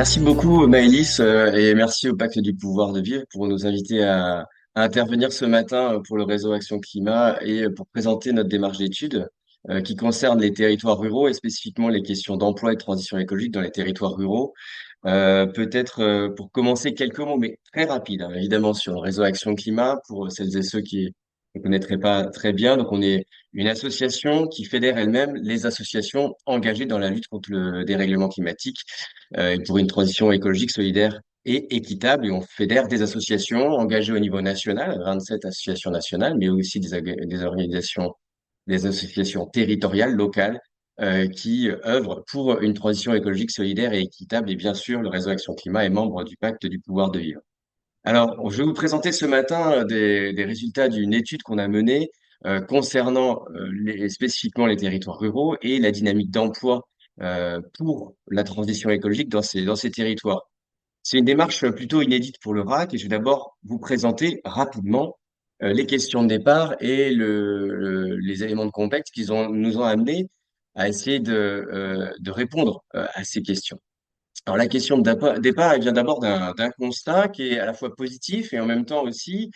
Merci beaucoup, Maëlys, et merci au Pacte du pouvoir de vivre pour nous inviter à intervenir ce matin pour le réseau Action Climat et pour présenter notre démarche d'études qui concerne les territoires ruraux et spécifiquement les questions d'emploi et de transition écologique dans les territoires ruraux. Peut-être pour commencer quelques mots, mais très rapides, hein, évidemment, sur le réseau Action Climat, pour celles et ceux qui ne connaîtraient pas très bien. Donc, on est une association qui fédère elle-même les associations engagées dans la lutte contre le dérèglement climatique et pour une transition écologique solidaire et équitable. Et on fédère des associations engagées au niveau national, 27 associations nationales, mais aussi des organisations, des associations territoriales, locales, qui œuvrent pour une transition écologique solidaire et équitable. Et bien sûr, le réseau Action Climat est membre du Pacte du pouvoir de vivre. Alors, je vais vous présenter ce matin des résultats d'une étude qu'on a menée concernant spécifiquement les territoires ruraux et la dynamique d'emploi pour la transition écologique dans ces territoires. C'est une démarche plutôt inédite pour le RAC et je vais d'abord vous présenter rapidement les questions de départ et les éléments de contexte nous ont amenés à essayer de répondre à ces questions. Alors, la question de départ, elle vient d'abord d'un constat qui est à la fois positif et en même temps aussi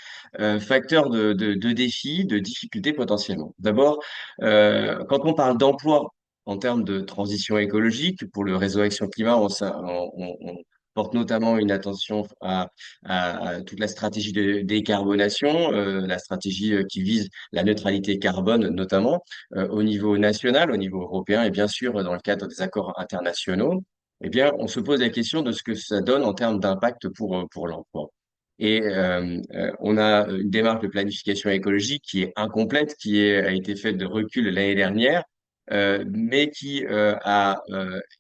facteur de défis, de difficultés potentiellement. D'abord, quand on parle d'emploi en termes de transition écologique, pour le réseau Action Climat, on porte notamment une attention à toute la stratégie de décarbonation, la stratégie qui vise la neutralité carbone notamment au niveau national, au niveau européen et bien sûr dans le cadre des accords internationaux eh bien, on se pose la question de ce que ça donne en termes d'impact pour l'emploi. Et on a une démarche de planification écologique qui est incomplète, a été faite de recul l'année dernière, mais qui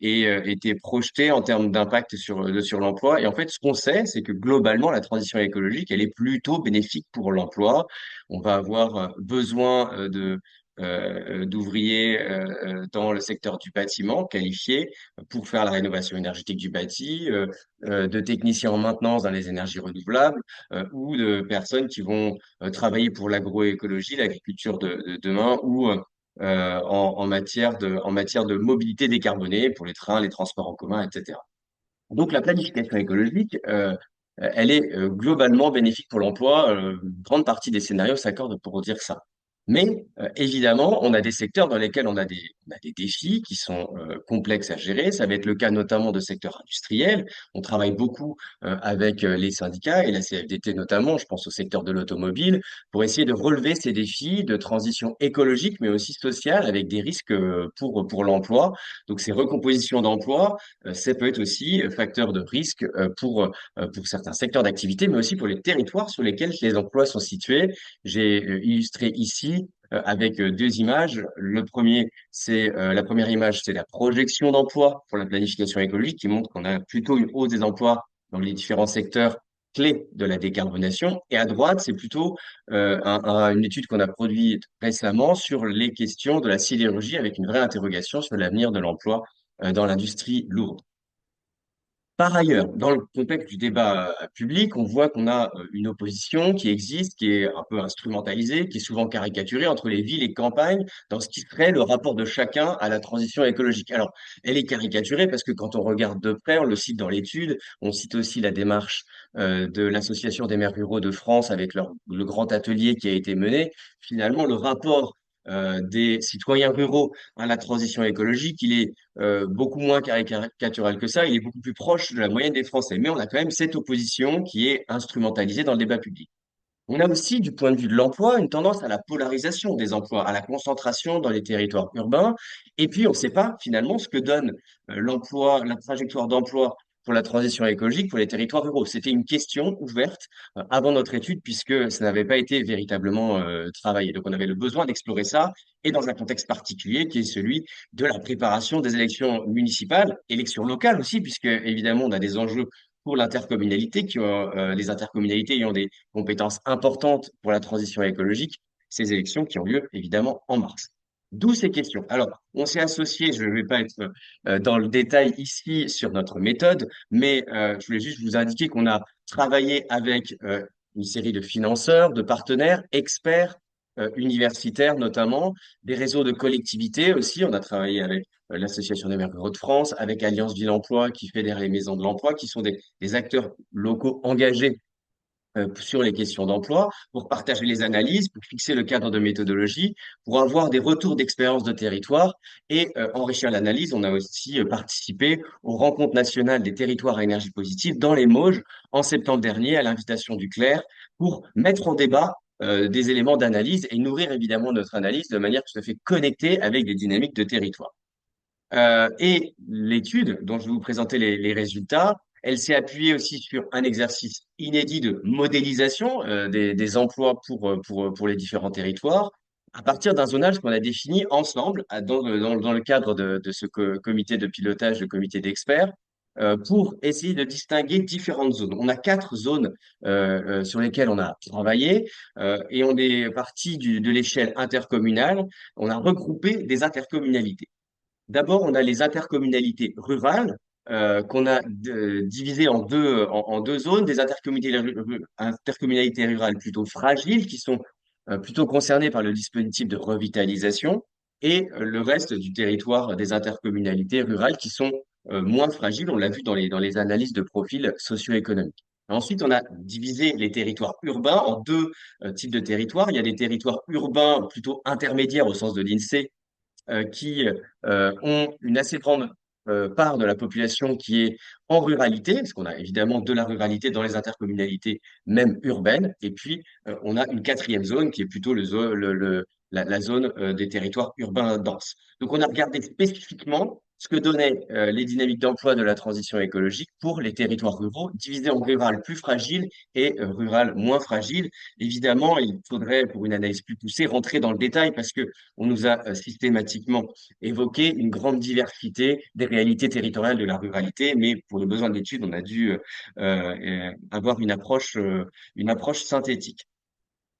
été projetée en termes d'impact sur l'emploi. Et en fait, ce qu'on sait, c'est que globalement, la transition écologique, elle est plutôt bénéfique pour l'emploi. On va avoir besoin d'ouvriers dans le secteur du bâtiment qualifiés pour faire la rénovation énergétique du bâti, de techniciens en maintenance dans les énergies renouvelables ou de personnes qui vont travailler pour l'agroécologie, l'agriculture de demain ou en matière de mobilité décarbonée pour les trains, les transports en commun, etc. Donc la planification écologique, elle est globalement bénéfique pour l'emploi. Une grande partie des scénarios s'accordent pour dire ça. Mais évidemment, on a des secteurs dans lesquels on a des défis qui sont complexes à gérer. Ça va être le cas notamment de secteurs industriels. On travaille beaucoup avec les syndicats et la CFDT notamment, je pense au secteur de l'automobile, pour essayer de relever ces défis de transition écologique, mais aussi sociale, avec des risques pour l'emploi. Donc ces recompositions d'emplois, ça peut être aussi facteur de risque pour certains secteurs d'activité, mais aussi pour les territoires sur lesquels les emplois sont situés. J'ai illustré ici avec deux images. La première image, c'est la projection d'emploi pour la planification écologique qui montre qu'on a plutôt une hausse des emplois dans les différents secteurs clés de la décarbonation. Et à droite, c'est plutôt une étude qu'on a produite récemment sur les questions de la sidérurgie avec une vraie interrogation sur l'avenir de l'emploi dans l'industrie lourde. Par ailleurs, dans le contexte du débat public, on voit qu'on a une opposition qui existe, qui est un peu instrumentalisée, qui est souvent caricaturée entre les villes et campagnes dans ce qui serait le rapport de chacun à la transition écologique. Alors, elle est caricaturée parce que quand on regarde de près, on le cite dans l'étude, on cite aussi la démarche de l'Association des maires ruraux de France avec le grand atelier qui a été mené. Finalement, le rapport des citoyens ruraux à la transition écologique, il est beaucoup moins caricatural que ça, il est beaucoup plus proche de la moyenne des Français. Mais on a quand même cette opposition qui est instrumentalisée dans le débat public. On a aussi, du point de vue de l'emploi, une tendance à la polarisation des emplois, à la concentration dans les territoires urbains. Et puis, on ne sait pas finalement ce que donne l'emploi, la trajectoire d'emploi pour la transition écologique pour les territoires ruraux. C'était une question ouverte avant notre étude puisque ça n'avait pas été véritablement travaillé. Donc, on avait le besoin d'explorer ça et dans un contexte particulier qui est celui de la préparation des élections municipales, élections locales aussi, puisque évidemment, on a des enjeux pour l'intercommunalité, les intercommunalités ayant des compétences importantes pour la transition écologique, ces élections qui ont lieu évidemment en mars. D'où ces questions. Alors, on s'est associé, je ne vais pas être dans le détail ici sur notre méthode, mais je voulais juste vous indiquer qu'on a travaillé avec une série de financeurs, de partenaires, experts, universitaires notamment, des réseaux de collectivités aussi. On a travaillé avec l'Association des maires ruraux de France, avec Alliance Ville Emploi qui fédère les maisons de l'emploi, qui sont des acteurs locaux engagés sur les questions d'emploi, pour partager les analyses, pour fixer le cadre de méthodologie, pour avoir des retours d'expérience de territoire et enrichir l'analyse. On a aussi participé aux rencontres nationales des territoires à énergie positive dans les Mauges en septembre dernier à l'invitation du Clerc pour mettre en débat des éléments d'analyse et nourrir évidemment notre analyse de manière tout à fait connectée avec des dynamiques de territoire. Et l'étude dont je vais vous présenter les résultats, elle s'est appuyée aussi sur un exercice inédit de modélisation des emplois pour les différents territoires, à partir d'un zonage qu'on a défini ensemble dans le cadre de ce comité de pilotage, le comité d'experts, pour essayer de distinguer différentes zones. On a 4 zones sur lesquelles on a travaillé et on est parti de l'échelle intercommunale. On a regroupé des intercommunalités. D'abord, on a les intercommunalités rurales qu'on a divisées en deux zones, des intercommunalités rurales plutôt fragiles qui sont plutôt concernées par le dispositif de revitalisation et le reste du territoire des intercommunalités rurales qui sont moins fragiles, on l'a vu dans les analyses de profil socio-économique. Ensuite, on a divisé les territoires urbains en deux types de territoires. Il y a des territoires urbains plutôt intermédiaires au sens de l'INSEE qui ont une assez grande part de la population qui est en ruralité, parce qu'on a évidemment de la ruralité dans les intercommunalités, même urbaines, et puis on a une quatrième zone qui est plutôt la zone des territoires urbains denses. Donc on a regardé spécifiquement ce que donnaient les dynamiques d'emploi de la transition écologique pour les territoires ruraux, divisés en rural plus fragile et rural moins fragile. Évidemment, il faudrait, pour une analyse plus poussée, rentrer dans le détail parce que on nous a systématiquement évoqué une grande diversité des réalités territoriales de la ruralité, mais pour le besoin de l'étude, on a dû avoir une approche synthétique.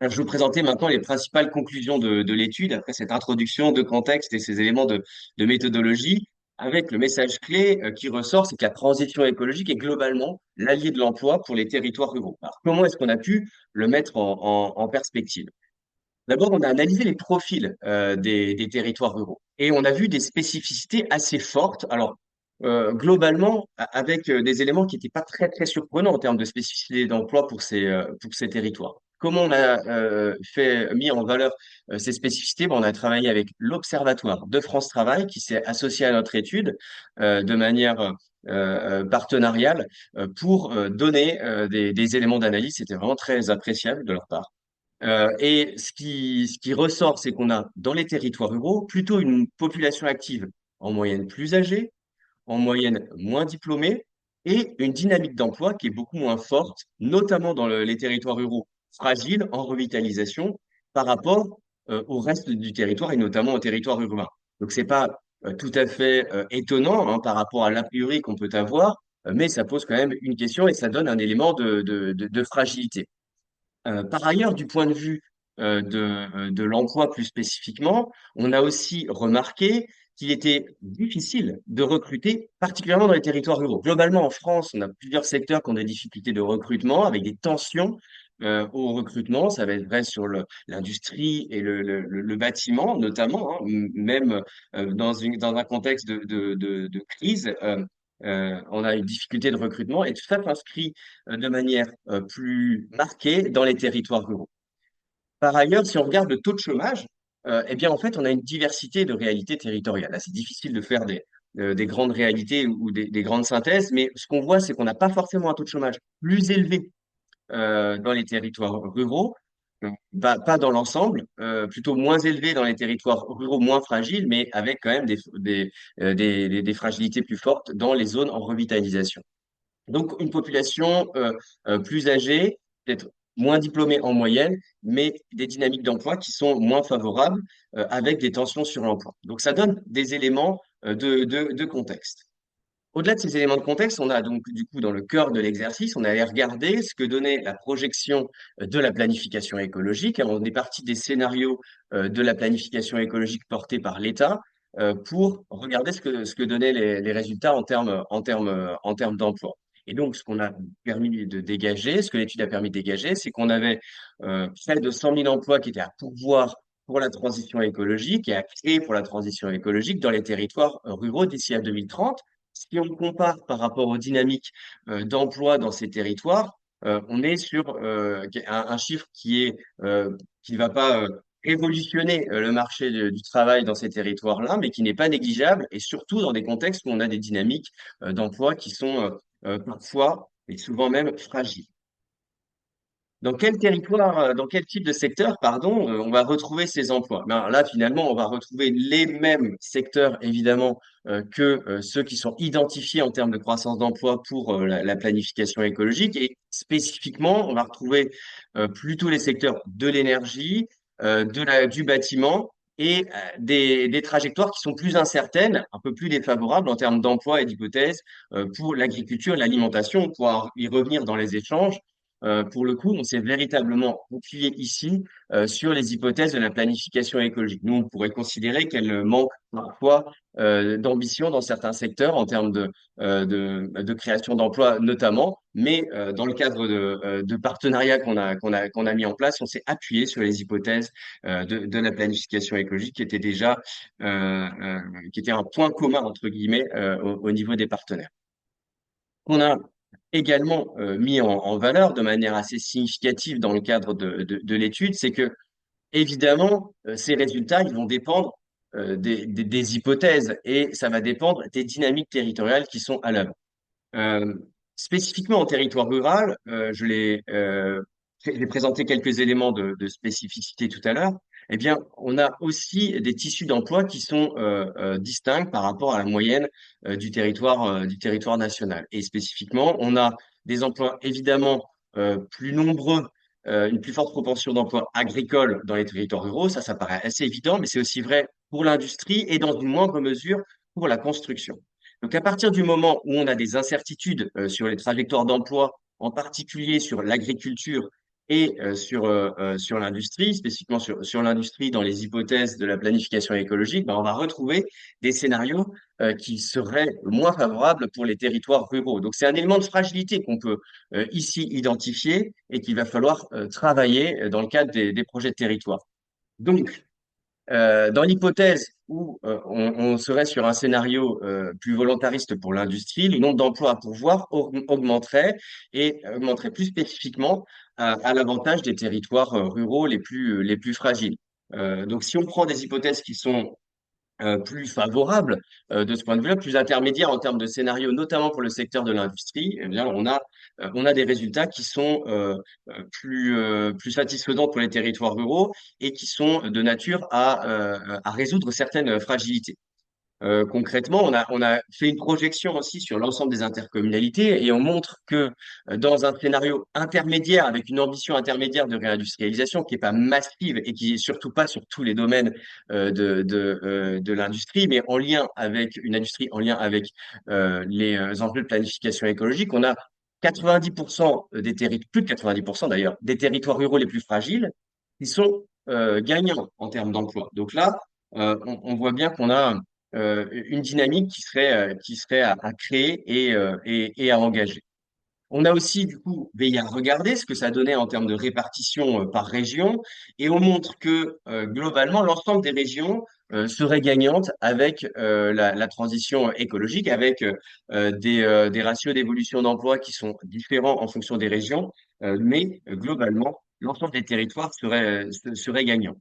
Alors, je vais vous présenter maintenant les principales conclusions de l'étude, après cette introduction de contexte et ces éléments de méthodologie, avec le message clé qui ressort, c'est que la transition écologique est globalement l'allié de l'emploi pour les territoires ruraux. Alors, comment est-ce qu'on a pu le mettre en perspective? D'abord, on a analysé les profils des territoires ruraux et on a vu des spécificités assez fortes. Alors, globalement, avec des éléments qui n'étaient pas très, très surprenants en termes de spécificité d'emploi pour ces territoires. Comment on a mis en valeur ces spécificités? Ben, on a travaillé avec l'Observatoire de France Travail qui s'est associé à notre étude de manière partenariale pour donner des éléments d'analyse. C'était vraiment très appréciable de leur part. Et ce qui ressort, c'est qu'on a dans les territoires ruraux plutôt une population active en moyenne plus âgée, en moyenne moins diplômée et une dynamique d'emploi qui est beaucoup moins forte, notamment dans les territoires ruraux fragiles en revitalisation par rapport au reste du territoire et notamment au territoire urbain. Donc c'est pas tout à fait étonnant hein, par rapport à l'a priori qu'on peut avoir, mais ça pose quand même une question et ça donne un élément de fragilité. Par ailleurs, du point de vue de l'emploi plus spécifiquement, on a aussi remarqué qu'il était difficile de recruter, particulièrement dans les territoires ruraux. Globalement, en France, on a plusieurs secteurs qui ont des difficultés de recrutement, avec des tensions au recrutement. Ça va être vrai sur l'industrie et le bâtiment, notamment, hein, même dans un contexte de crise. On a une difficulté de recrutement et tout ça s'inscrit de manière plus marquée dans les territoires ruraux. Par ailleurs, si on regarde le taux de chômage, eh bien, en fait, on a une diversité de réalités territoriales. Là, c'est difficile de faire des grandes réalités ou des grandes synthèses, mais ce qu'on voit, c'est qu'on n'a pas forcément un taux de chômage plus élevé dans les territoires ruraux, pas dans l'ensemble, plutôt moins élevé dans les territoires ruraux moins fragiles, mais avec quand même des fragilités plus fortes dans les zones en revitalisation. Donc, une population plus âgée, peut-être moins diplômée en moyenne, mais des dynamiques d'emploi qui sont moins favorables avec des tensions sur l'emploi. Donc, ça donne des éléments de contexte. Au-delà de ces éléments de contexte, on a donc du coup dans le cœur de l'exercice, on allait regarder ce que donnait la projection de la planification écologique. On est parti des scénarios de la planification écologique portés par l'État pour regarder ce que donnaient les résultats en termes d'emploi. Et donc, ce qu'on a permis de dégager, ce que l'étude a permis de dégager, c'est qu'on avait près de 100 000 emplois qui étaient à pourvoir pour la transition écologique et à créer pour la transition écologique dans les territoires ruraux d'ici à 2030. Si on compare par rapport aux dynamiques d'emploi dans ces territoires, on est sur un chiffre qui ne va pas révolutionner le marché du travail dans ces territoires-là, mais qui n'est pas négligeable, et surtout dans des contextes où on a des dynamiques d'emploi qui sont parfois et souvent même fragiles. Dans quel territoire, dans quel type de secteur, pardon, on va retrouver ces emplois? Ben, là, finalement, on va retrouver les mêmes secteurs, évidemment, que ceux qui sont identifiés en termes de croissance d'emploi pour la planification écologique. Et spécifiquement, on va retrouver plutôt les secteurs de l'énergie, du bâtiment et des trajectoires qui sont plus incertaines, un peu plus défavorables en termes d'emploi et d'hypothèses pour l'agriculture et l'alimentation. On pourra y revenir dans les échanges. Pour le coup, on s'est véritablement appuyé ici sur les hypothèses de la planification écologique. Nous, on pourrait considérer qu'elle manque parfois d'ambition dans certains secteurs en termes de création d'emplois notamment, mais dans le cadre de partenariats qu'on a mis en place, on s'est appuyé sur les hypothèses de la planification écologique qui était un point commun entre guillemets au niveau des partenaires. On a également mis en valeur de manière assez significative dans le cadre de l'étude, c'est que, évidemment, ces résultats, ils vont dépendre des hypothèses et ça va dépendre des dynamiques territoriales qui sont à l'œuvre. Euh, Spécifiquement en territoire rural, j'ai présenté quelques éléments de spécificité tout à l'heure. Eh bien, on a aussi des tissus d'emploi qui sont distincts par rapport à la moyenne du territoire national. Et spécifiquement, on a des emplois évidemment plus nombreux, une plus forte proportion d'emplois agricoles dans les territoires ruraux. Ça paraît assez évident, mais c'est aussi vrai pour l'industrie et dans une moindre mesure pour la construction. Donc, à partir du moment où on a des incertitudes sur les trajectoires d'emploi, en particulier sur l'agriculture et sur l'industrie, spécifiquement sur l'industrie dans les hypothèses de la planification écologique, ben, on va retrouver des scénarios qui seraient moins favorables pour les territoires ruraux. Donc, c'est un élément de fragilité qu'on peut ici identifier et qu'il va falloir travailler dans le cadre des projets de territoire. Donc, dans l'hypothèse où on serait sur un scénario plus volontariste pour l'industrie, le nombre d'emplois à pourvoir augmenterait et augmenterait plus spécifiquement à l'avantage des territoires ruraux les plus fragiles. Donc, si on prend des hypothèses qui sont plus favorable de ce point de vue-là, plus intermédiaire en termes de scénario, notamment pour le secteur de l'industrie, eh bien, on a des résultats qui sont plus satisfaisants pour les territoires ruraux et qui sont de nature à résoudre certaines fragilités. Concrètement, on a fait une projection aussi sur l'ensemble des intercommunalités et on montre que dans un scénario intermédiaire, avec une ambition intermédiaire de réindustrialisation qui n'est pas massive et qui est surtout pas sur tous les domaines de l'industrie, mais en lien avec une industrie, en lien avec les enjeux de planification écologique, on a 90% des territoires, plus de 90% d'ailleurs, des territoires ruraux les plus fragiles qui sont gagnants en termes d'emploi. Donc là, on voit bien qu'on a une dynamique qui serait à créer et à engager. On a aussi, du coup, veillé à regarder ce que ça donnait en termes de répartition par région, et on montre que, globalement, l'ensemble des régions seraient gagnantes avec la transition écologique, avec des ratios d'évolution d'emploi qui sont différents en fonction des régions, mais globalement, l'ensemble des territoires seraient gagnants.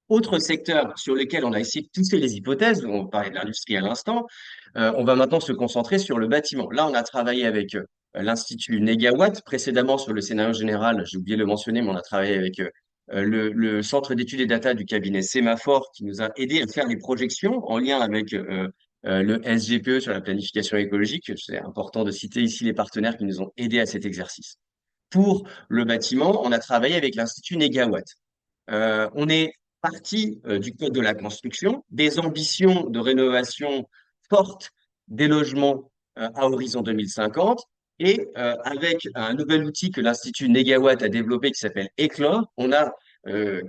Autre secteur sur lequel on a essayé de pousser les hypothèses, on parlait de l'industrie à l'instant, on va maintenant se concentrer sur le bâtiment. Là, on a travaillé avec l'Institut Negawatt, précédemment sur le scénario général, j'ai oublié de le mentionner, mais on a travaillé avec le centre d'études et data du cabinet Sémaphore qui nous a aidé à faire les projections en lien avec le SGPE sur la planification écologique. C'est important de citer ici les partenaires qui nous ont aidés à cet exercice. Pour le bâtiment, on a travaillé avec l'Institut Negawatt. On est parti du code de la construction, des ambitions de rénovation fortes des logements à horizon 2050, et avec un nouvel outil que l'Institut Negawatt a développé qui s'appelle Éclore, on a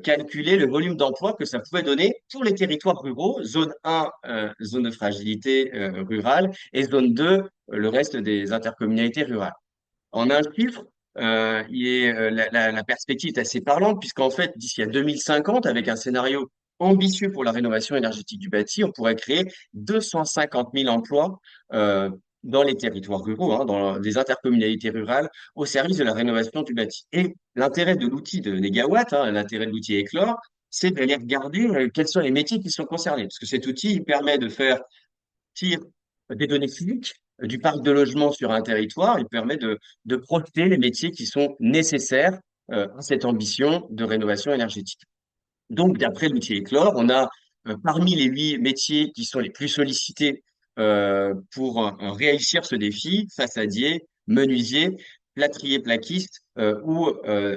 calculer le volume d'emploi que ça pouvait donner pour les territoires ruraux, zone 1, zone de fragilité rurale, et zone 2, le reste des intercommunalités rurales. En un chiffre, la perspective est assez parlante, puisqu'en fait, d'ici à 2050, avec un scénario ambitieux pour la rénovation énergétique du bâti, on pourrait créer 250 000 emplois euh, dans les territoires ruraux, hein, dans des intercommunalités rurales, au service de la rénovation du bâti. Et l'intérêt de l'outil de Négawatt, hein, l'intérêt de l'outil Éclore, c'est d'aller regarder quels sont les métiers qui sont concernés. Parce que cet outil, il permet de faire tire des données physiques du parc de logement sur un territoire, il permet de projeter les métiers qui sont nécessaires à cette ambition de rénovation énergétique. Donc, d'après l'outil Éclore, on a parmi les 8 métiers qui sont les plus sollicités pour réussir ce défi, façadier, menuisier, plâtrier plaquiste ou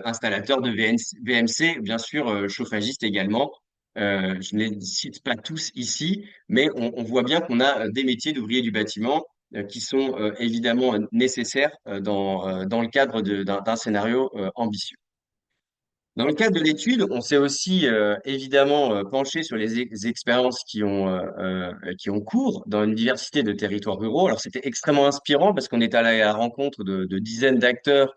installateur de VMC, bien sûr chauffagiste également. Je ne les cite pas tous ici, mais on voit bien qu'on a des métiers d'ouvrier du bâtiment qui sont évidemment nécessaires dans le cadre d'un scénario ambitieux. Dans le cadre de l'étude, on s'est aussi évidemment penché sur les expériences qui ont cours dans une diversité de territoires ruraux. Alors c'était extrêmement inspirant parce qu'on est allé à la rencontre de dizaines d'acteurs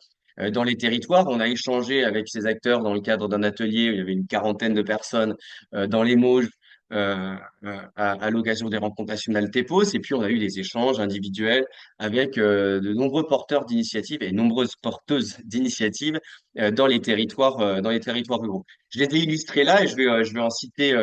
dans les territoires. On a échangé avec ces acteurs dans le cadre d'un atelier où il y avait une quarantaine de personnes dans les Mauges à l'occasion des rencontres nationales TEPOS. Et puis on a eu des échanges individuels avec de nombreux porteurs d'initiatives et nombreuses porteuses d'initiatives dans les territoires ruraux. Je les ai illustrés là et je vais en citer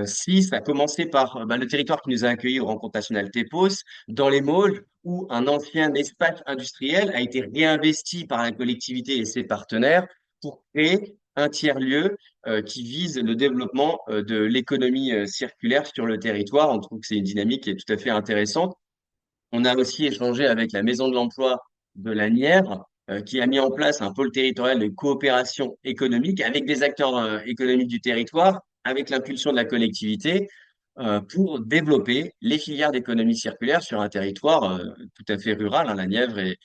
6, à commencer par le territoire qui nous a accueillis aux rencontres nationales TEPOS, dans les Mauges, où un ancien espace industriel a été réinvesti par la collectivité et ses partenaires pour créer un tiers-lieu qui vise le développement de l'économie circulaire sur le territoire. On trouve que c'est une dynamique qui est tout à fait intéressante. On a aussi échangé avec la Maison de l'Emploi de la Nièvre, qui a mis en place un pôle territorial de coopération économique avec des acteurs économiques du territoire, avec l'impulsion de la collectivité, pour développer les filières d'économie circulaire sur un territoire tout à fait rural, hein. La Nièvre est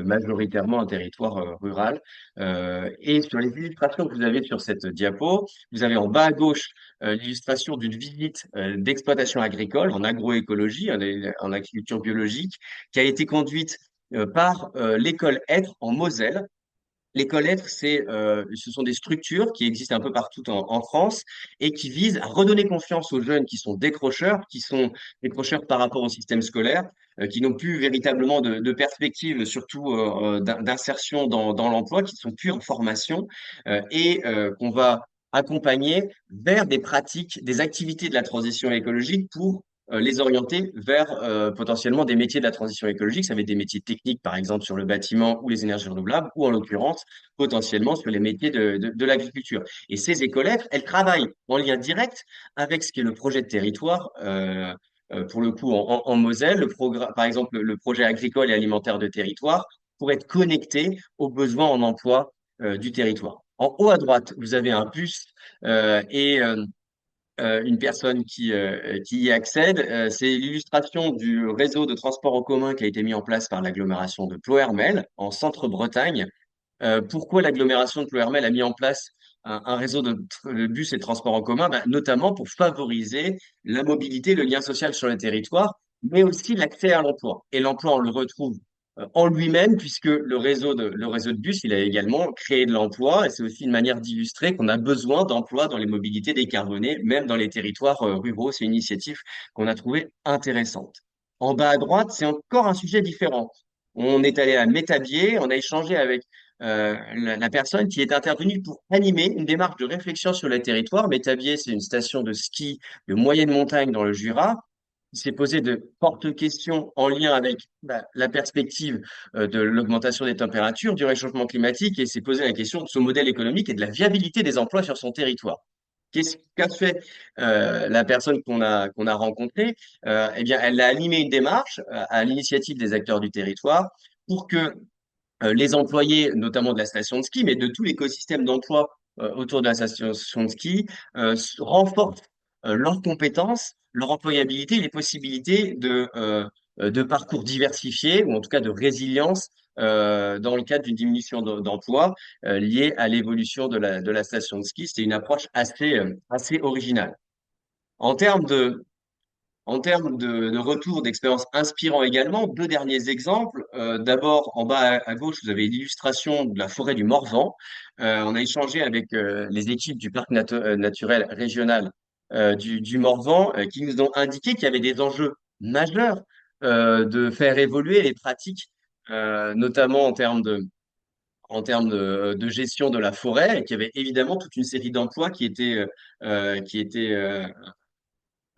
majoritairement un territoire rural. Et sur les illustrations que vous avez sur cette diapo, vous avez en bas à gauche l'illustration d'une visite d'exploitation agricole en agroécologie, en agriculture biologique, qui a été conduite par l'école Être en Moselle. L'école Être, ce sont des structures qui existent un peu partout en France et qui visent à redonner confiance aux jeunes qui sont décrocheurs par rapport au système scolaire, qui n'ont plus véritablement de perspective, surtout d'insertion dans l'emploi, qui ne sont plus en formation qu'on va accompagner vers des pratiques, des activités de la transition écologique pour les orienter vers potentiellement des métiers de la transition écologique. Ça va être des métiers techniques, par exemple, sur le bâtiment ou les énergies renouvelables, ou en l'occurrence, potentiellement sur les métiers de l'agriculture. Et ces écolettes, elles travaillent en lien direct avec ce qui est le projet de territoire. Pour le coup, en Moselle, par exemple, le projet agricole et alimentaire de territoire pour être connecté aux besoins en emploi du territoire. En haut à droite, vous avez un bus et une personne qui y accède. C'est l'illustration du réseau de transport en commun qui a été mis en place par l'agglomération de Ploërmel en Centre-Bretagne. Pourquoi l'agglomération de Ploërmel a mis en place un réseau de bus et de transport en commun? Notamment pour favoriser la mobilité, le lien social sur le territoire, mais aussi l'accès à l'emploi. Et l'emploi, on le retrouve en lui-même, puisque le réseau de bus, il a également créé de l'emploi, et c'est aussi une manière d'illustrer qu'on a besoin d'emplois dans les mobilités décarbonées, même dans les territoires ruraux. C'est une initiative qu'on a trouvée intéressante. En bas à droite, c'est encore un sujet différent. On est allé à Métabier, on a échangé avec la personne qui est intervenue pour animer une démarche de réflexion sur le territoire. Métabier, c'est une station de ski de moyenne montagne dans le Jura. Il s'est posé de fortes questions en lien avec la perspective de l'augmentation des températures, du réchauffement climatique, et s'est posé la question de son modèle économique et de la viabilité des emplois sur son territoire. Qu'est-ce qu'a fait la personne qu'on a rencontrée? Eh bien, elle a animé une démarche à l'initiative des acteurs du territoire pour que les employés, notamment de la station de ski, mais de tout l'écosystème d'emploi autour de la station de ski, renforcent leurs compétences, leur employabilité, les possibilités de parcours diversifiés, ou en tout cas de résilience dans le cadre d'une diminution d'emploi liée à l'évolution de la station de ski. C'était une approche assez originale. En termes de retour d'expérience inspirant également, deux derniers exemples. D'abord, en bas à gauche, vous avez l'illustration de la forêt du Morvan. On a échangé avec les équipes du parc naturel régional du Morvan qui nous ont indiqué qu'il y avait des enjeux majeurs de faire évoluer les pratiques, notamment en termes de gestion de la forêt, et qu'il y avait évidemment toute une série d'emplois qui étaient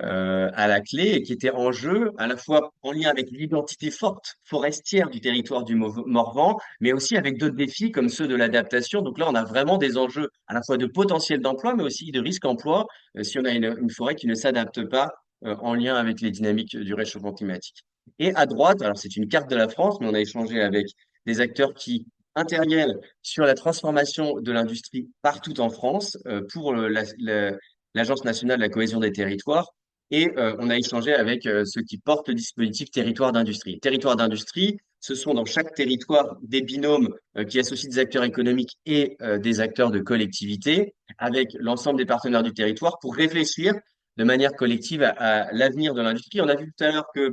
à la clé et qui était en jeu, à la fois en lien avec l'identité forte forestière du territoire du Morvan, mais aussi avec d'autres défis comme ceux de l'adaptation. Donc là, on a vraiment des enjeux à la fois de potentiel d'emploi, mais aussi de risque emploi si on a une forêt qui ne s'adapte pas en lien avec les dynamiques du réchauffement climatique. Et à droite, alors c'est une carte de la France, mais on a échangé avec des acteurs qui interviennent sur la transformation de l'industrie partout en France pour l'Agence nationale de la cohésion des territoires et on a échangé avec ceux qui portent le dispositif territoire d'industrie. Territoire d'industrie, ce sont dans chaque territoire des binômes qui associent des acteurs économiques et des acteurs de collectivité avec l'ensemble des partenaires du territoire pour réfléchir de manière collective à l'avenir de l'industrie. On a vu tout à l'heure que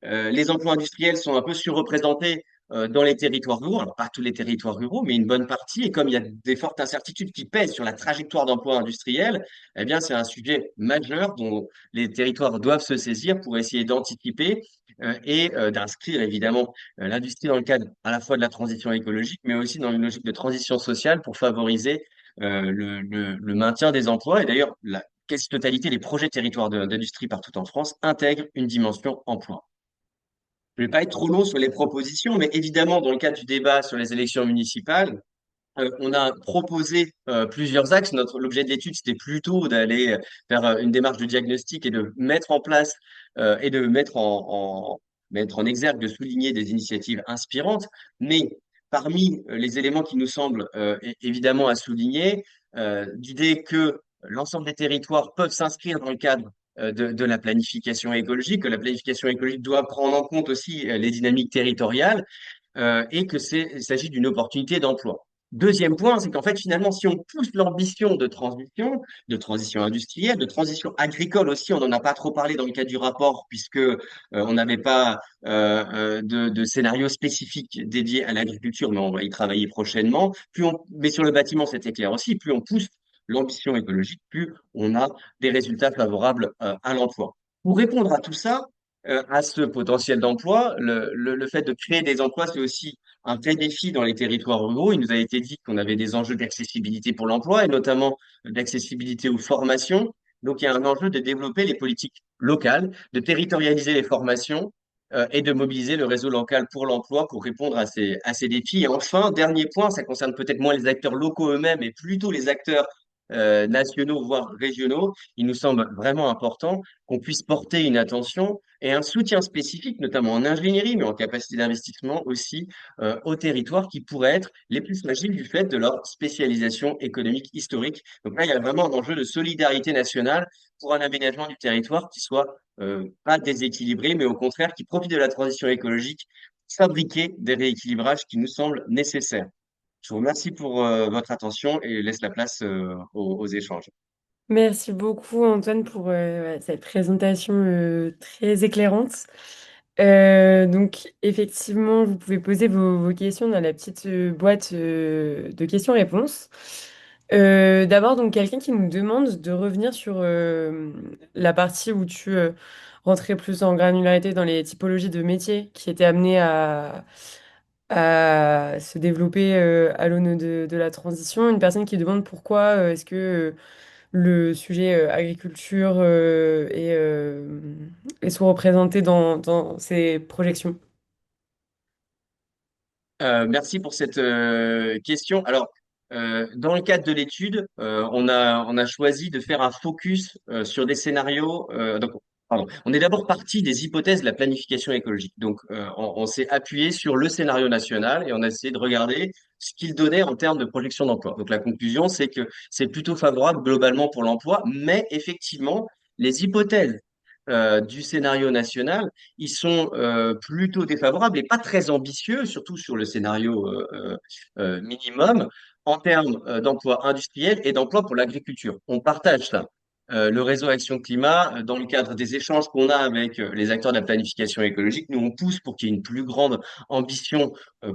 les emplois industriels sont un peu surreprésentés dans les territoires ruraux. Alors, pas tous les territoires ruraux, mais une bonne partie. Et comme il y a des fortes incertitudes qui pèsent sur la trajectoire d'emploi industriel, eh bien, c'est un sujet majeur dont les territoires doivent se saisir pour essayer d'anticiper et d'inscrire évidemment l'industrie dans le cadre à la fois de la transition écologique, mais aussi dans une logique de transition sociale pour favoriser le maintien des emplois. Et d'ailleurs, la quasi-totalité des projets territoires d'industrie partout en France intègrent une dimension emploi. Je vais pas être trop long sur les propositions, mais évidemment, dans le cadre du débat sur les élections municipales, on a proposé plusieurs axes. L'objet de l'étude, c'était plutôt d'aller faire une démarche de diagnostic et de mettre en place et de mettre en exergue, de souligner des initiatives inspirantes. Mais parmi les éléments qui nous semblent évidemment à souligner, l'idée que l'ensemble des territoires peuvent s'inscrire dans le cadre de la planification écologique, que la planification écologique doit prendre en compte aussi les dynamiques territoriales et il s'agit d'une opportunité d'emploi. Deuxième point, c'est qu'en fait, finalement, si on pousse l'ambition de transition industrielle, de transition agricole aussi, on n'en a pas trop parlé dans le cadre du rapport, puisque on n'avait pas de scénario spécifique dédié à l'agriculture, mais on va y travailler prochainement. Mais sur le bâtiment, c'était clair aussi, plus on pousse l'ambition écologique, plus on a des résultats favorables à l'emploi. Pour répondre à tout ça, à ce potentiel d'emploi. Le fait de créer des emplois, c'est aussi un vrai défi dans les territoires ruraux. Il nous a été dit qu'on avait des enjeux d'accessibilité pour l'emploi et notamment d'accessibilité aux formations. Donc, il y a un enjeu de développer les politiques locales, de territorialiser les formations et de mobiliser le réseau local pour l'emploi pour répondre à ces défis. Et enfin, dernier point, ça concerne peut-être moins les acteurs locaux eux-mêmes et plutôt les acteurs nationaux, voire régionaux. Il nous semble vraiment important qu'on puisse porter une attention et un soutien spécifique, notamment en ingénierie, mais en capacité d'investissement aussi, aux territoires qui pourraient être les plus fragiles du fait de leur spécialisation économique historique. Donc là, il y a vraiment un enjeu de solidarité nationale pour un aménagement du territoire qui soit pas déséquilibré, mais au contraire qui profite de la transition écologique, fabriquer des rééquilibrages qui nous semblent nécessaires. Je vous remercie pour votre attention et laisse la place aux échanges. Merci beaucoup Antoine pour ouais, cette présentation très éclairante. Donc effectivement, vous pouvez poser vos questions dans la petite boîte de questions-réponses. D'abord, donc quelqu'un qui nous demande de revenir sur la partie où tu rentrais plus en granularité dans les typologies de métiers qui étaient amenés à se développer à l'aune de la transition. Une personne qui demande pourquoi est-ce que le sujet agriculture est sous-représenté dans ces projections. Merci pour cette question. Alors, dans le cadre de l'étude, on a choisi de faire un focus sur des scénarios. Pardon, on est d'abord parti des hypothèses de la planification écologique. Donc, on s'est appuyé sur le scénario national et on a essayé de regarder ce qu'il donnait en termes de projection d'emploi. Donc, la conclusion, c'est que c'est plutôt favorable globalement pour l'emploi, mais effectivement, les hypothèses du scénario national, ils sont plutôt défavorables et pas très ambitieux, surtout sur le scénario minimum, en termes d'emploi industriel et d'emploi pour l'agriculture. On partage ça. Le réseau Action Climat, dans le cadre des échanges qu'on a avec les acteurs de la planification écologique, nous on pousse pour qu'il y ait une plus grande ambition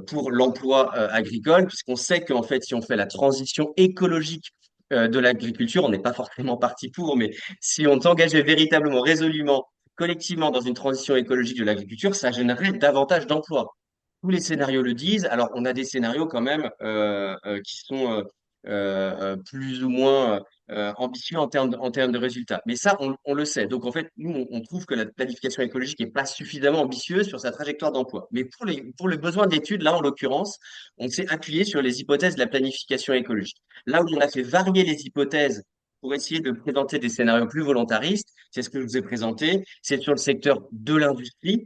pour l'emploi agricole, puisqu'on sait qu'en fait, si on fait la transition écologique de l'agriculture, on n'est pas forcément parti pour, mais si on s'engageait véritablement, résolument, collectivement dans une transition écologique de l'agriculture, ça générerait davantage d'emplois. Tous les scénarios le disent. Alors, on a des scénarios quand même qui sont plus ou moins ambitieux en termes de résultats. Mais ça, on le sait. Donc, en fait, nous, on trouve que la planification écologique n'est pas suffisamment ambitieuse sur sa trajectoire d'emploi. Mais pour les besoins d'études, là, en l'occurrence, on s'est appuyé sur les hypothèses de la planification écologique. Là où on a fait varier les hypothèses pour essayer de présenter des scénarios plus volontaristes, c'est ce que je vous ai présenté, c'est sur le secteur de l'industrie,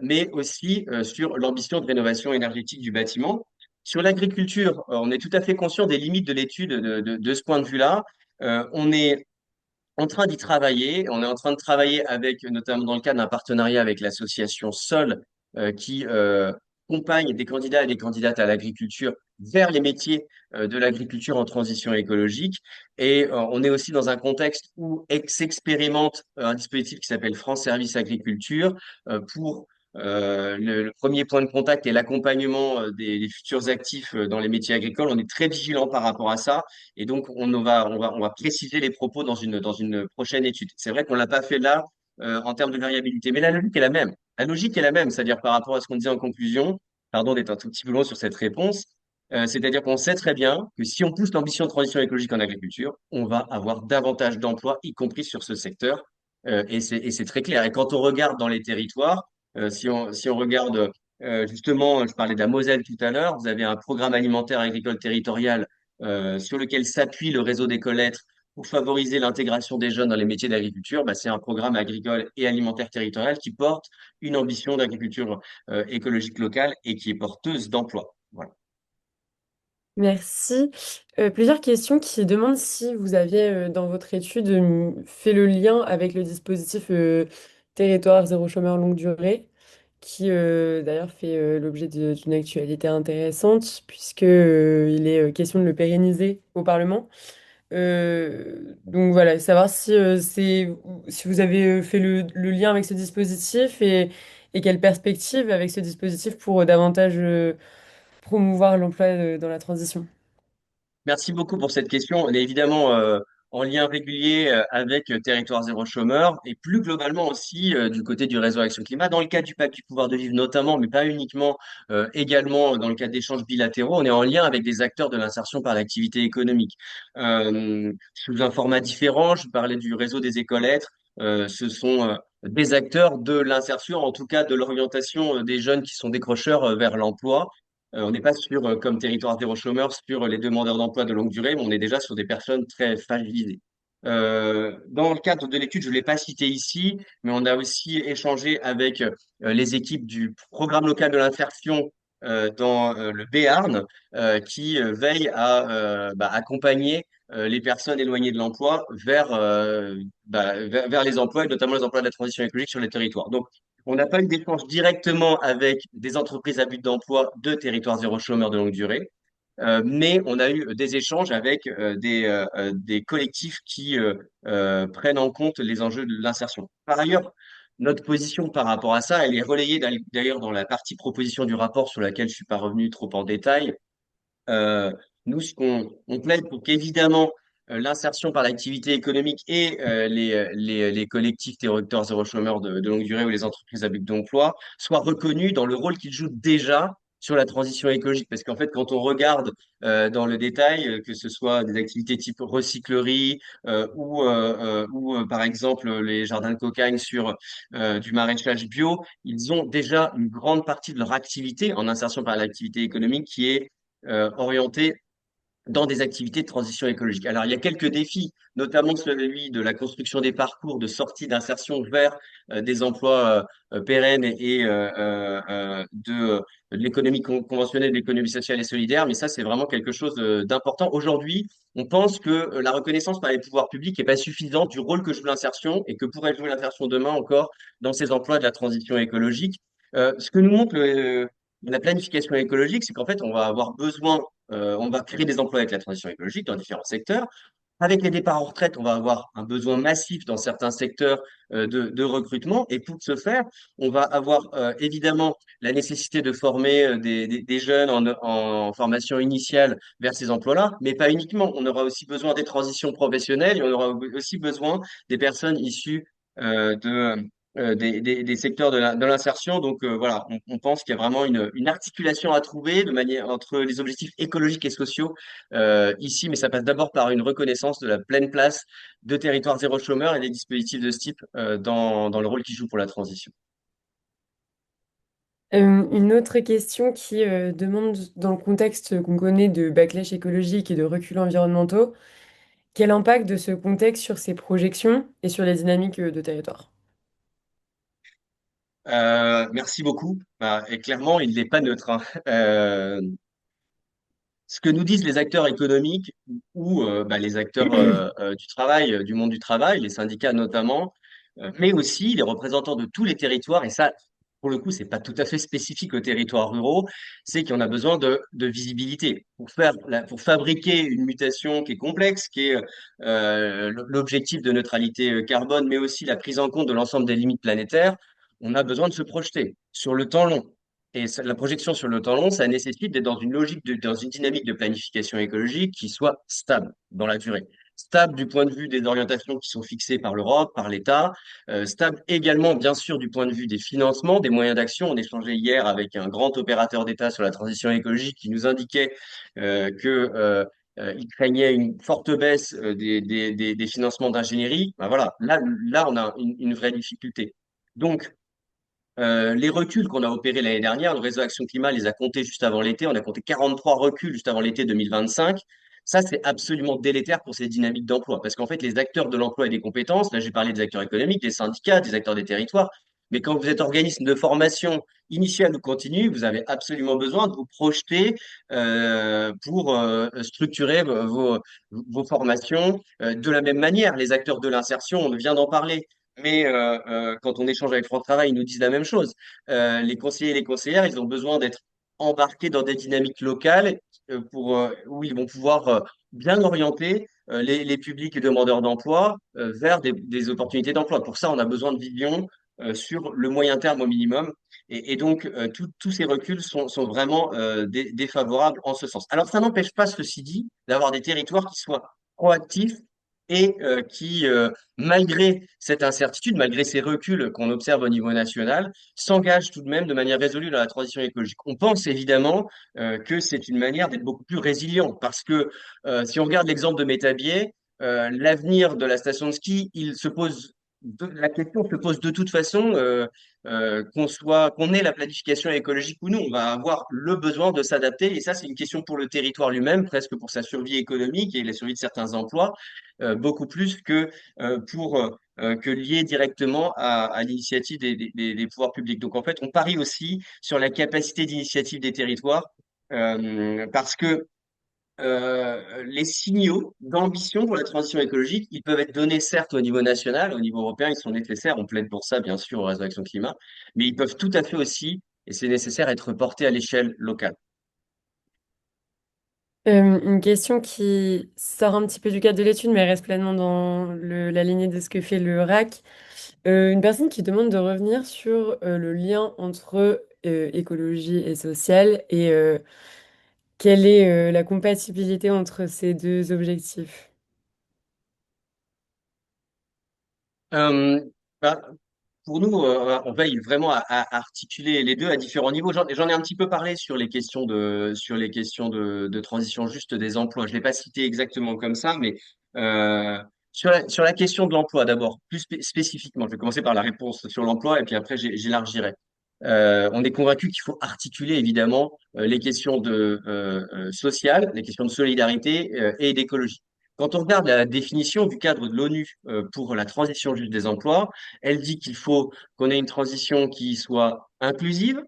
mais aussi sur l'ambition de rénovation énergétique du bâtiment. Sur l'agriculture, on est tout à fait conscient des limites de l'étude de ce point de vue-là. On est en train d'y travailler. On est en train de travailler avec, notamment dans le cadre d'un partenariat avec l'association Sol, qui accompagne des candidats et des candidates à l'agriculture vers les métiers de l'agriculture en transition écologique. Et on est aussi dans un contexte où s'expérimente un dispositif qui s'appelle France Service Agriculture pour le premier point de contact et l'accompagnement des futurs actifs dans les métiers agricoles. On est très vigilant par rapport à ça. Et donc, on va préciser les propos dans une prochaine étude. C'est vrai qu'on l'a pas fait là en termes de variabilité, mais la logique est la même. La logique est la même, c'est-à-dire par rapport à ce qu'on disait en conclusion, pardon d'être un tout petit peu long sur cette réponse, c'est-à-dire qu'on sait très bien que si on pousse l'ambition de transition écologique en agriculture, on va avoir davantage d'emplois, y compris sur ce secteur. Et c'est très clair. Et quand on regarde dans les territoires, si on regarde justement, je parlais de la Moselle tout à l'heure, vous avez un programme alimentaire agricole territorial sur lequel s'appuie le réseau des collectes pour favoriser l'intégration des jeunes dans les métiers d'agriculture. Bah, c'est un programme agricole et alimentaire territorial qui porte une ambition d'agriculture écologique locale et qui est porteuse d'emplois. Voilà. Merci. Plusieurs questions qui demandent si vous aviez, dans votre étude, fait le lien avec le dispositif Territoire zéro chômeur longue durée, qui d'ailleurs fait l'objet d'une actualité intéressante, puisque, il est question de le pérenniser au Parlement. Donc voilà, savoir si vous avez fait le lien avec ce dispositif et quelle perspective avec ce dispositif pour davantage promouvoir l'emploi dans la transition. Merci beaucoup pour cette question. On est évidemment en lien régulier avec Territoire Zéro Chômeur et plus globalement aussi du côté du réseau Action Climat, dans le cadre du Pacte du pouvoir de vivre notamment, mais pas uniquement, également dans le cadre d'échanges bilatéraux, on est en lien avec des acteurs de l'insertion par l'activité économique. Sous un format différent, je parlais du réseau des écoles-lettres, ce sont des acteurs de l'insertion, en tout cas de l'orientation des jeunes qui sont décrocheurs vers l'emploi. On n'est pas sur, comme territoire zéro chômeur, sur les demandeurs d'emploi de longue durée, mais on est déjà sur des personnes très fragilisées. Dans le cadre de l'étude, je ne l'ai pas cité ici, mais on a aussi échangé avec les équipes du programme local de l'insertion dans le Béarn, qui veille à accompagner les personnes éloignées de l'emploi vers les emplois, et notamment les emplois de la transition écologique sur les territoires. Donc, on n'a pas eu d'échange directement avec des entreprises à but d'emploi de territoire zéro chômeur de longue durée, mais on a eu des échanges avec des collectifs qui prennent en compte les enjeux de l'insertion. Par ailleurs, notre position par rapport à ça, elle est relayée d'ailleurs dans la partie proposition du rapport sur laquelle je suis pas revenu trop en détail. Euh, Nous, on plaide pour qu'évidemment l'insertion par l'activité économique et les collectifs territoires zéro chômeur de longue durée ou les entreprises à but d'emploi soient reconnus dans le rôle qu'ils jouent déjà sur la transition écologique. Parce qu'en fait, quand on regarde dans le détail, que ce soit des activités type recyclerie par exemple les jardins de cocagne sur du maraîchage bio, ils ont déjà une grande partie de leur activité en insertion par l'activité économique qui est orienté dans des activités de transition écologique. Alors, il y a quelques défis, notamment celui de la construction des parcours de sortie d'insertion vers des emplois pérennes de l'économie conventionnelle, de l'économie sociale et solidaire. Mais ça, c'est vraiment quelque chose d'important. Aujourd'hui, on pense que la reconnaissance par les pouvoirs publics n'est pas suffisante du rôle que joue l'insertion et que pourrait jouer l'insertion demain encore dans ces emplois de la transition écologique. Ce que nous montre la planification écologique, c'est qu'en fait, on va avoir besoin on va créer des emplois avec la transition écologique dans différents secteurs. Avec les départs en retraite, on va avoir un besoin massif dans certains secteurs de recrutement. Et pour ce faire, on va avoir évidemment la nécessité de former des jeunes en formation initiale vers ces emplois-là, mais pas uniquement. On aura aussi besoin des transitions professionnelles et on aura aussi besoin des personnes issues des secteurs de l'insertion. Donc voilà, on pense qu'il y a vraiment une articulation à trouver de manière entre les objectifs écologiques et sociaux ici, mais ça passe d'abord par une reconnaissance de la pleine place de territoire zéro chômeur et des dispositifs de ce type dans le rôle qu'ils jouent pour la transition. Une autre question qui demande, dans le contexte qu'on connaît de backlash écologique et de reculs environnementaux, quel impact de ce contexte sur ces projections et sur les dynamiques de territoire? Merci beaucoup. Et clairement, il n'est pas neutre, hein. Ce que nous disent les acteurs économiques ou les acteurs du travail, du monde du travail, les syndicats notamment, mais aussi les représentants de tous les territoires, et ça, pour le coup, c'est pas tout à fait spécifique aux territoires ruraux, c'est qu'on a besoin de visibilité pour fabriquer une mutation qui est complexe, qui est l'objectif de neutralité carbone, mais aussi la prise en compte de l'ensemble des limites planétaires. On a besoin de se projeter sur le temps long. Et la projection sur le temps long, ça nécessite d'être dans une logique, dans une dynamique de planification écologique qui soit stable dans la durée. Stable du point de vue des orientations qui sont fixées par l'Europe, par l'État, stable également, bien sûr, du point de vue des financements, des moyens d'action. On échangeait hier avec un grand opérateur d'État sur la transition écologique qui nous indiquait il craignait une forte baisse des financements d'ingénierie. Ben voilà, là, on a une vraie difficulté. Donc, les reculs qu'on a opérés l'année dernière, le réseau Action Climat les a comptés juste avant l'été. On a compté 43 reculs juste avant l'été 2025. Ça, c'est absolument délétère pour ces dynamiques d'emploi. Parce qu'en fait, les acteurs de l'emploi et des compétences, là, j'ai parlé des acteurs économiques, des syndicats, des acteurs des territoires. Mais quand vous êtes organisme de formation initiale ou continue, vous avez absolument besoin de vous projeter pour structurer vos formations. De la même manière, les acteurs de l'insertion, on vient d'en parler, mais quand on échange avec France Travail, ils nous disent la même chose. Les conseillers et les conseillères, ils ont besoin d'être embarqués dans des dynamiques locales où ils vont pouvoir bien orienter les publics et demandeurs d'emploi vers des opportunités d'emploi. Pour ça, on a besoin de vision sur le moyen terme au minimum. Et donc, tous ces reculs sont vraiment défavorables en ce sens. Alors, ça n'empêche pas, ceci dit, d'avoir des territoires qui soient proactifs et qui, malgré cette incertitude, malgré ces reculs qu'on observe au niveau national, s'engagent tout de même de manière résolue dans la transition écologique. On pense évidemment que c'est une manière d'être beaucoup plus résilient parce que si on regarde l'exemple de Métabier, l'avenir de la station de ski, la question se pose de toute façon, qu'on ait la planification écologique ou non, on va avoir le besoin de s'adapter et ça, c'est une question pour le territoire lui-même, presque pour sa survie économique et la survie de certains emplois beaucoup plus que lié directement à l'initiative des pouvoirs publics. Donc en fait, on parie aussi sur la capacité d'initiative des territoires parce que les signaux d'ambition pour la transition écologique, ils peuvent être donnés certes au niveau national, au niveau européen, ils sont nécessaires, on plaide pour ça bien sûr au réseau Action Climat, mais ils peuvent tout à fait aussi, et c'est nécessaire, être portés à l'échelle locale. Une question qui sort un petit peu du cadre de l'étude, mais reste pleinement dans la lignée de ce que fait le RAC. Une personne qui demande de revenir sur le lien entre écologie et social et quelle est la compatibilité entre ces deux objectifs. Euh, bah, pour nous, on veille vraiment à articuler les deux à différents niveaux. J'en ai un petit peu parlé sur les questions de transition juste des emplois. Je l'ai pas cité exactement comme ça, mais euh, sur la question de l'emploi d'abord, plus spécifiquement. Je vais commencer par la réponse sur l'emploi et puis après j'élargirai. On est convaincu qu'il faut articuler évidemment les questions sociales, les questions de solidarité et d'écologie. Quand on regarde la définition du cadre de l'ONU pour la transition juste des emplois, elle dit qu'il faut qu'on ait une transition qui soit inclusive,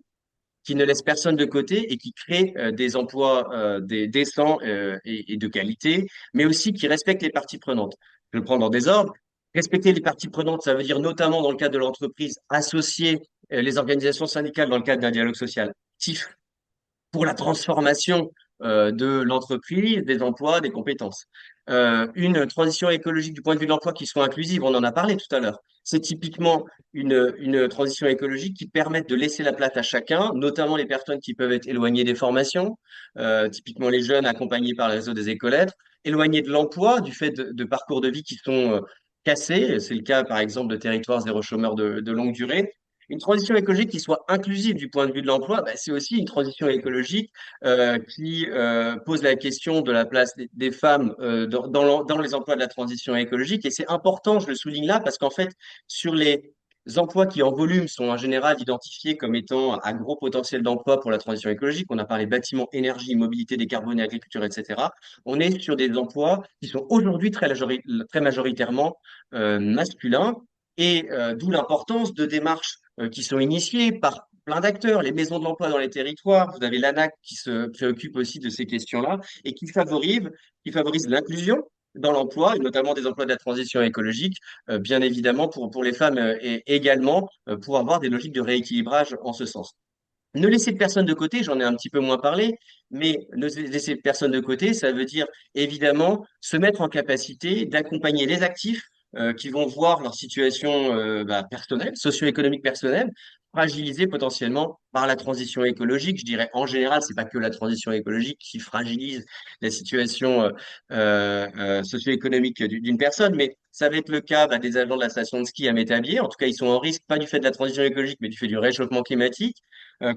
qui ne laisse personne de côté et qui crée des emplois décents et de qualité, mais aussi qui respecte les parties prenantes. Je le prends dans des ordres. Respecter les parties prenantes, ça veut dire notamment dans le cadre de l'entreprise, associer les organisations syndicales dans le cadre d'un dialogue social actif pour la transformation de l'entreprise, des emplois, des compétences. Une transition écologique du point de vue de l'emploi qui soit inclusive, on en a parlé tout à l'heure. C'est typiquement une transition écologique qui permet de laisser la place à chacun, notamment les personnes qui peuvent être éloignées des formations, typiquement les jeunes accompagnés par le réseau des écolettes, éloignés de l'emploi du fait de parcours de vie qui sont cassés. C'est le cas, par exemple, de territoires zéro chômeur de longue durée. Une transition écologique qui soit inclusive du point de vue de l'emploi, bah, c'est aussi une transition écologique qui pose la question de la place des femmes dans les emplois de la transition écologique. Et c'est important, je le souligne là, parce qu'en fait, sur les emplois qui en volume sont en général identifiés comme étant à gros potentiel d'emploi pour la transition écologique, on a parlé bâtiment, énergie, mobilité décarbonée, agriculture, etc. On est sur des emplois qui sont aujourd'hui très majoritairement masculins. Et d'où l'importance de démarches qui sont initiées par plein d'acteurs, les maisons de l'emploi dans les territoires. Vous avez l'ANAC qui se préoccupe aussi de ces questions-là et qui favorise l'inclusion dans l'emploi, et notamment des emplois de la transition écologique, bien évidemment pour les femmes et également pour avoir des logiques de rééquilibrage en ce sens. Ne laisser personne de côté, j'en ai un petit peu moins parlé, mais ne laisser personne de côté, ça veut dire évidemment se mettre en capacité d'accompagner les actifs qui vont voir leur situation personnelle, socio-économique personnelle, fragilisée potentiellement par la transition écologique. Je dirais en général, c'est pas que la transition écologique qui fragilise la situation socio-économique d'une personne, mais ça va être le cas des agents de la station de ski à Métabier. En tout cas, ils sont en risque, pas du fait de la transition écologique, mais du fait du réchauffement climatique.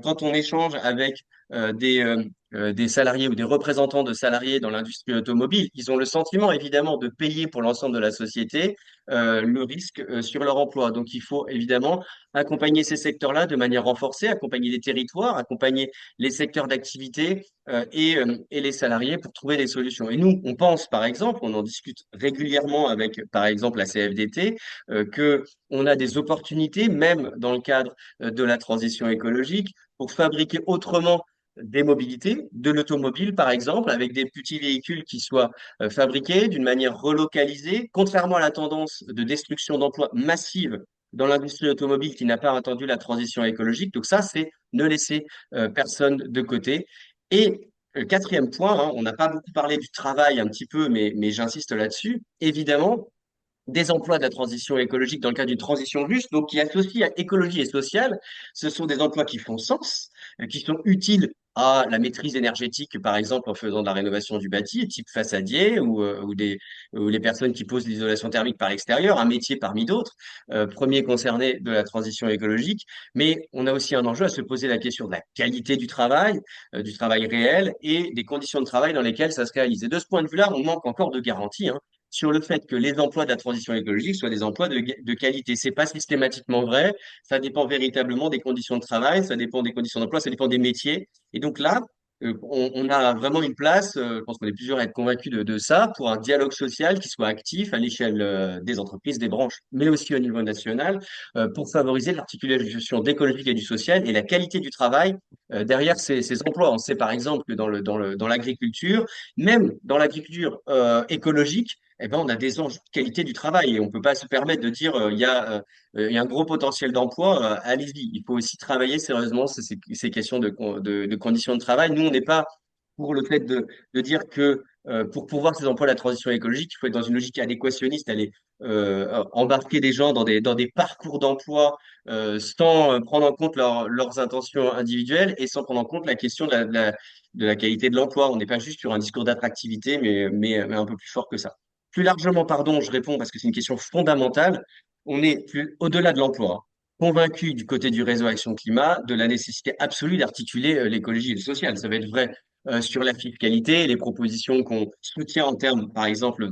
Quand on échange avec des salariés ou des représentants de salariés dans l'industrie automobile, ils ont le sentiment évidemment de payer pour l'ensemble de la société le risque sur leur emploi. Donc il faut évidemment accompagner ces secteurs-là de manière renforcée, accompagner les territoires, accompagner les secteurs d'activité et les salariés pour trouver des solutions. Et nous, on pense par exemple, on en discute régulièrement avec par exemple la CFDT, que on a des opportunités, même dans le cadre de la transition écologique, pour fabriquer autrement des mobilités, de l'automobile par exemple, avec des petits véhicules qui soient fabriqués d'une manière relocalisée, contrairement à la tendance de destruction d'emplois massive dans l'industrie automobile qui n'a pas attendu la transition écologique. Donc ça, c'est ne laisser personne de côté. Et quatrième point, hein, on n'a pas beaucoup parlé du travail un petit peu, mais j'insiste là-dessus. Évidemment, des emplois de la transition écologique dans le cadre d'une transition juste, donc qui associe à écologie et sociale. Ce sont des emplois qui font sens, qui sont utiles à la maîtrise énergétique, par exemple en faisant de la rénovation du bâti, type façadier, ou les personnes qui posent l'isolation thermique par l'extérieur, un métier parmi d'autres, premier concerné de la transition écologique. Mais on a aussi un enjeu à se poser la question de la qualité du travail réel et des conditions de travail dans lesquelles ça se réalise. Et de ce point de vue-là, on manque encore de garanties, hein, sur le fait que les emplois de la transition écologique soient des emplois de qualité. C'est pas systématiquement vrai. Ça dépend véritablement des conditions de travail, ça dépend des conditions d'emploi, ça dépend des métiers. Et donc là, on a vraiment une place, je pense qu'on est plusieurs à être convaincus de ça, pour un dialogue social qui soit actif à l'échelle des entreprises, des branches, mais aussi au niveau national, pour favoriser l'articulation d'écologique et du social et la qualité du travail derrière ces emplois. On sait par exemple que dans l'agriculture, même dans l'agriculture écologique, eh ben, on a des enjeux de qualité du travail et on ne peut pas se permettre de dire il y a un gros potentiel d'emploi, allez-y. Il faut aussi travailler sérieusement ces questions de conditions de travail. Nous, on n'est pas pour le fait de dire que pour pouvoir ces emplois de la transition écologique, il faut être dans une logique adéquationniste, aller embarquer des gens dans des parcours d'emploi sans prendre en compte leurs intentions individuelles et sans prendre en compte la question de la qualité de l'emploi. On n'est pas juste sur un discours d'attractivité, mais un peu plus fort que ça. Plus largement, pardon, je réponds parce que c'est une question fondamentale. On est au-delà de l'emploi, convaincu du côté du réseau Action Climat de la nécessité absolue d'articuler l'écologie et le social. Ça va être vrai sur la fiscalité, les propositions qu'on soutient en termes, par exemple,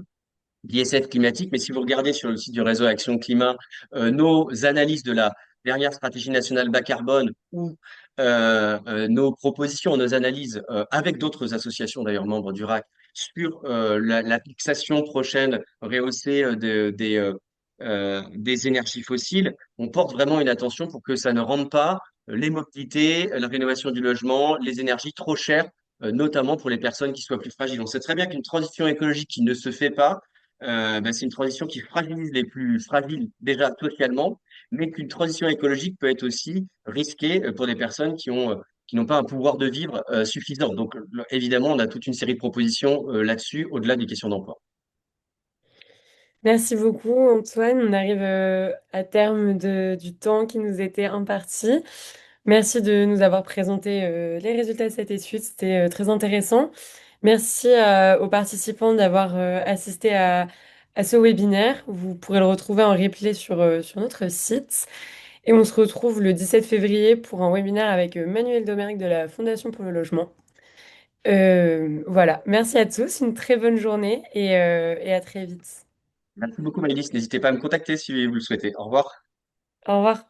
d'ISF climatique. Mais si vous regardez sur le site du réseau Action Climat, nos analyses de la dernière stratégie nationale bas carbone ou nos propositions, nos analyses avec d'autres associations d'ailleurs membres du RAC sur la fixation prochaine rehaussée des énergies fossiles, on porte vraiment une attention pour que ça ne rende pas les mobilités, la rénovation du logement, les énergies trop chères, notamment pour les personnes qui soient plus fragiles. On sait très bien qu'une transition écologique qui ne se fait pas, c'est une transition qui fragilise les plus fragiles déjà socialement, mais qu'une transition écologique peut être aussi risquée pour des personnes qui n'ont pas un pouvoir de vivre suffisant. Donc, évidemment, on a toute une série de propositions là-dessus, au-delà des questions d'emploi. Merci beaucoup, Antoine. On arrive à terme du temps qui nous était imparti. Merci de nous avoir présenté les résultats de cette étude. C'était très intéressant. Merci aux participants d'avoir assisté à ce webinaire. Vous pourrez le retrouver en replay sur notre site. Et on se retrouve le 17 février pour un webinaire avec Manuel Domergue de la Fondation pour le logement. Voilà, merci à tous, une très bonne journée et à très vite. Merci beaucoup, Maëlys. N'hésitez pas à me contacter si vous le souhaitez. Au revoir. Au revoir.